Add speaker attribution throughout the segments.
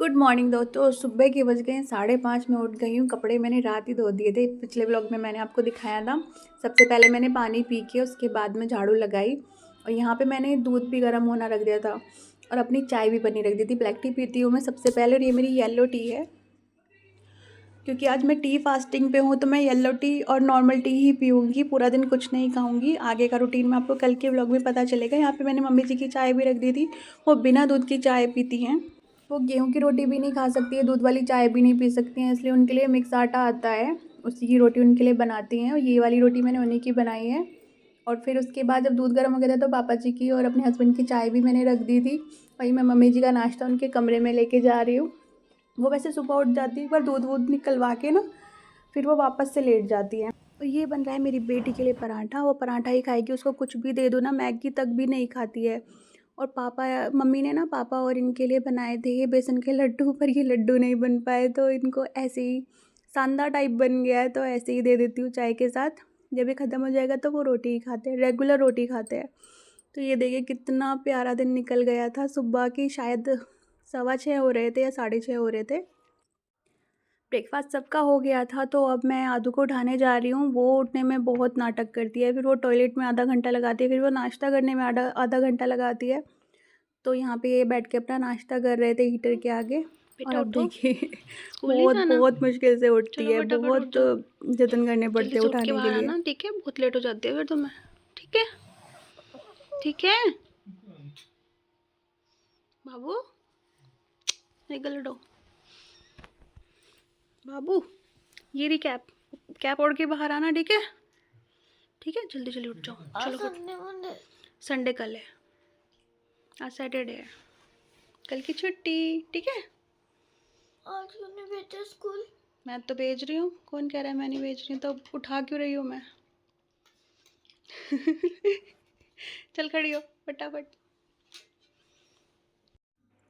Speaker 1: Good morning दोस्तों। सुबह के बज गए 5:30। मैं उठ गई हूँ। कपड़े मैंने रात ही धो दिए थे, पिछले व्लॉग में मैंने आपको दिखाया था। सबसे पहले मैंने पानी पी के उसके बाद में झाड़ू लगाई और यहाँ पे मैंने दूध भी गर्म होना रख दिया था और अपनी चाय भी बनी रख दी थी। ब्लैक टी पीती हूँ मैं सबसे पहले और ये मेरी येलो टी है, क्योंकि आज मैं टी फास्टिंग पे हूँ तो मैं येलो टी और नॉर्मल टी ही पीऊँगी, पूरा दिन कुछ नहीं खाऊँगी। आगे का रूटीन में आपको कल के व्लॉग में पता चलेगा। यहाँ पे मैंने मम्मी जी की चाय भी रख दी थी, वो बिना दूध की चाय पीती हैं। वो गेहूं की रोटी भी नहीं खा सकती है, दूध वाली चाय भी नहीं पी सकती हैं, इसलिए उनके लिए मिक्स आटा आता है, उसी की रोटी उनके लिए बनाती हैं। और ये वाली रोटी मैंने उन्हीं की बनाई है। और फिर उसके बाद जब दूध गर्म हो गया था तो पापा जी की और अपने हस्बैंड की चाय भी मैंने रख दी थी। वही मैं मम्मी जी का नाश्ता उनके कमरे में लेके जा रही हूँ। वो वैसे सुबह उठ जाती है, एक बार दूध वूध निकलवा के ना फिर वो वापस से लेट जाती है। और ये बन रहा है मेरी बेटी के लिए पराठा। वो पराठा ही खाएगी, उसको कुछ भी दे दो ना, मैगी तक भी नहीं खाती है। और पापा मम्मी ने ना पापा और इनके लिए बनाए थे ये बेसन के लड्डू, पर ये लड्डू नहीं बन पाए तो इनको ऐसे ही सांदा टाइप बन गया है, तो ऐसे ही दे देती हूँ चाय के साथ। जब ये ख़त्म हो जाएगा तो वो रोटी ही खाते हैं, रेगुलर रोटी खाते हैं। तो ये देखिए कितना प्यारा दिन निकल गया था। सुबह की शायद 6:15 हो रहे थे या 6:30 हो रहे थे। ब्रेकफास्ट सबका हो गया था, तो अब मैं आदू को उठाने जा रही हूँ। वो उठने में बहुत नाटक करती है, फिर वो टॉयलेट में आधा घंटा लगाती है, फिर वो नाश्ता करने में आधा आधा घंटा लगाती है। तो यहाँ पे ये बैठ के अपना नाश्ता कर रहे थे हीटर के आगे। और
Speaker 2: बेटा
Speaker 1: अब
Speaker 2: उठो,
Speaker 1: देखिए
Speaker 2: स्कूल नहीं
Speaker 1: बहुत
Speaker 2: जाना।
Speaker 1: बहुत मुश्किल से उठती
Speaker 2: चलो
Speaker 1: है,
Speaker 2: फटाफट उठ
Speaker 1: बहुत
Speaker 2: जाओ,
Speaker 1: जतन करने
Speaker 2: जल्दी
Speaker 1: पड़ते हैं
Speaker 2: से उठ के
Speaker 1: उठाने के
Speaker 2: बाहर
Speaker 1: लिए।
Speaker 2: आना, ठीक है? बहुत लेट हो जाती है फिर तुम्हें। ठीक है, ठीक है बाबू, निकल लो बाबू। ये रही कैप, कैप ओढ़ के बाहर आना, ठीक है? ठीक है, जल्दी जल्दी उठ जाओ। चलो फट। संडे कल है, आज सैटरडे है, कल की छुट्टी, ठीक है? आज क्यों नहीं भेजा स्कूल? मैं तो भेज रही हूँ, कौन कह रहा है मैं नहीं भेज रही हूँ? तो उठा क्यों रही हूँ मैं? चल खड़ी हो फटाफट।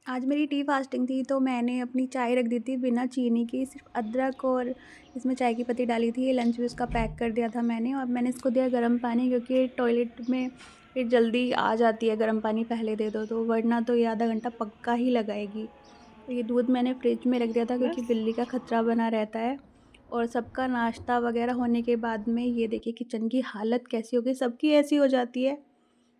Speaker 1: आज मेरी टी फास्टिंग थी, तो मैंने अपनी चाय रख दी थी बिना चीनी की, सिर्फ अदरक और इसमें चाय की पत्ती डाली थी। ये लंच भी उसका पैक कर दिया था मैंने। और मैंने इसको दिया गर्म पानी, क्योंकि टॉयलेट में फिर जल्दी आ जाती है, गर्म पानी पहले दे दो तो, वरना तो ये आधा घंटा पक्का ही लगाएगी। तो ये दूध मैंने फ्रिज में रख दिया था, क्योंकि बिल्ली का खतरा बना रहता है। और सबका नाश्ता वगैरह होने के बाद में ये देखिए किचन की हालत कैसी हो गई, सबकी ऐसी हो जाती है।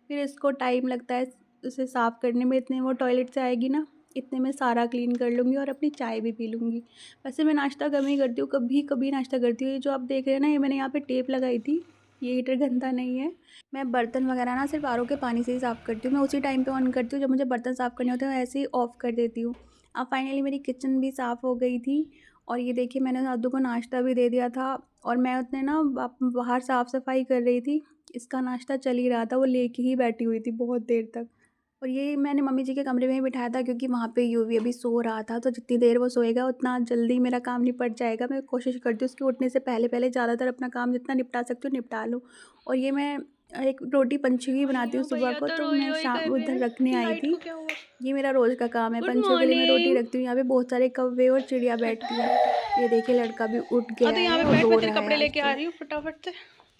Speaker 1: फिर इसको टाइम लगता है उसे साफ़ करने में, इतने वो टॉयलेट से आएगी ना, इतने में सारा क्लीन कर लूँगी और अपनी चाय भी पी लूँगी। वैसे मैं नाश्ता कम ही करती हूँ, कभी कभी नाश्ता करती हूँ। ये जो आप देख रहे हैं ना, ये मैंने यहाँ पे टेप लगाई थी, ये हीटर गंदा नहीं है। मैं बर्तन वगैरह ना सिर्फ आरओ के पानी से ही साफ़ करती हूँ। मैं उसी टाइम पे ऑन करती हूँ जब मुझे बर्तन साफ़ करने होते हैं, ऐसे ही ऑफ़ कर देती हूँ। अब फाइनली मेरी किचन भी साफ़ हो गई थी। और ये देखिए मैंने दादू को नाश्ता भी दे दिया था। और मैं उतने ना बाहर साफ़ सफाई कर रही थी, इसका नाश्ता चल ही रहा था, वो लेके ही बैठी हुई थी बहुत देर तक। और ये मैंने मम्मी जी के कमरे में ही बिठाया था, क्योंकि वहाँ पे यूवी अभी सो रहा था, तो जितनी देर वो सोएगा उतना जल्दी मेरा काम निपट जाएगा। मैं कोशिश करती हूँ उसके उठने से पहले पहले ज़्यादातर अपना काम जितना निपटा सकती हूँ निपटा लूँ। और ये मैं एक रोटी पंछी की बनाती हूँ सुबह
Speaker 2: भैया
Speaker 1: को,
Speaker 2: तो
Speaker 1: तो
Speaker 2: रोई
Speaker 1: मैं
Speaker 2: रोई कर
Speaker 1: शाम
Speaker 2: रहे
Speaker 1: उधर
Speaker 2: हैं,
Speaker 1: रखने आई
Speaker 2: लाइट
Speaker 1: थी।
Speaker 2: को क्या हुआ?
Speaker 1: ये मेरा रोज़ का काम है,
Speaker 2: गुड
Speaker 1: पंछियों के लिए मैं रोटी
Speaker 2: मॉर्निंग।
Speaker 1: रखती हूँ। यहाँ पे बहुत सारे कौवे और चिड़िया
Speaker 2: हटा
Speaker 1: बैठती हैं।
Speaker 2: बेटा,
Speaker 1: ये देखिए लड़का भी उठ
Speaker 2: आ
Speaker 1: गया
Speaker 2: तो यहाँ
Speaker 1: है
Speaker 2: पे
Speaker 1: और
Speaker 2: बैठ,
Speaker 1: रो
Speaker 2: मैं तेरे
Speaker 1: रहा है
Speaker 2: कपड़े
Speaker 1: आज
Speaker 2: लेके आ
Speaker 1: तो।
Speaker 2: रही हूँ फटाफट से।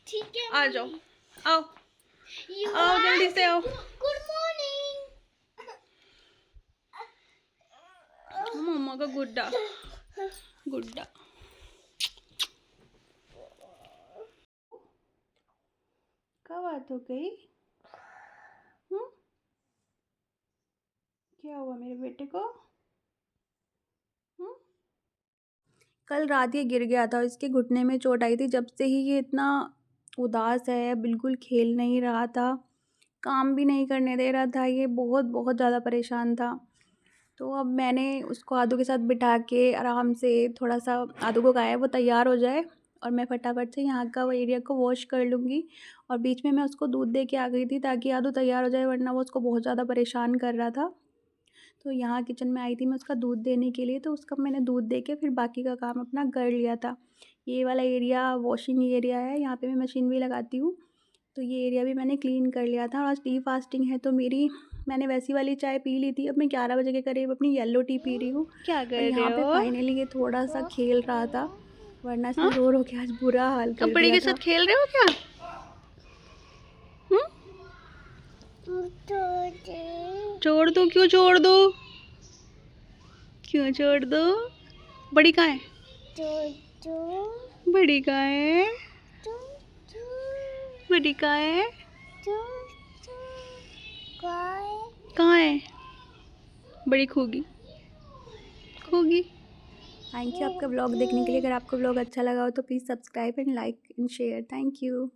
Speaker 3: ठीक है
Speaker 2: आ जाओ, आओ आओ जल्दी से आओ।
Speaker 3: Good morning.
Speaker 2: मम्मा का गुड्डा, गुड्डा।
Speaker 1: क्या बात हो गई? क्या हुआ मेरे बेटे को? कल रात ये गिर गया था, इसके घुटने में चोट आई थी। जब से ही ये इतना उदास है, बिल्कुल खेल नहीं रहा था, काम भी नहीं करने दे रहा था, ये बहुत बहुत ज़्यादा परेशान था। तो अब मैंने उसको आदू के साथ बिठा के आराम से थोड़ा सा आदू को कहा है वो तैयार हो जाए, और मैं फटाफट से यहाँ का वो एरिया को वॉश कर लूँगी। और बीच में मैं उसको दूध दे के आ गई थी, ताकि आदू तैयार हो जाए, वरना वो उसको बहुत ज़्यादा परेशान कर रहा था। तो यहाँ किचन में आई थी मैं उसका दूध देने के लिए, तो उसका मैंने दूध दे के फिर बाकी का काम अपना कर लिया था। ये वाला एरिया वॉशिंग एरिया है, यहाँ पे मैं मशीन भी लगाती हूँ, तो ये एरिया भी मैंने क्लीन कर लिया था। और आज टी फास्टिंग है तो मेरी, मैंने वैसी वाली चाय पी ली थी। अब मैं 11 बजे के करीब अपनी येलो टी पी रही हूँ।
Speaker 2: क्या
Speaker 1: और
Speaker 2: कर रहे
Speaker 1: यहाँ पे
Speaker 2: हो?
Speaker 1: फाइनली ये थोड़ा सा खेल रहा था, वरना इसने
Speaker 2: हाँ,
Speaker 1: रो रो के आज बुरा हाल कर
Speaker 2: कपड़े
Speaker 1: दिया
Speaker 2: के
Speaker 1: था।
Speaker 2: साथ खेल रहे हो क्या? छोड़ दो, क्यों छोड़ दो? क्यों छोड़ दो? बड़ी कहाँ है? बड़ी कहाँ है? बड़ी कहाँ है? कहाँ है? बड़ी खोगी खोगी।
Speaker 1: थैंक यू आपका ब्लॉग देखने के लिए। अगर आपको ब्लॉग अच्छा लगा हो तो please subscribe and like and share. Thank you.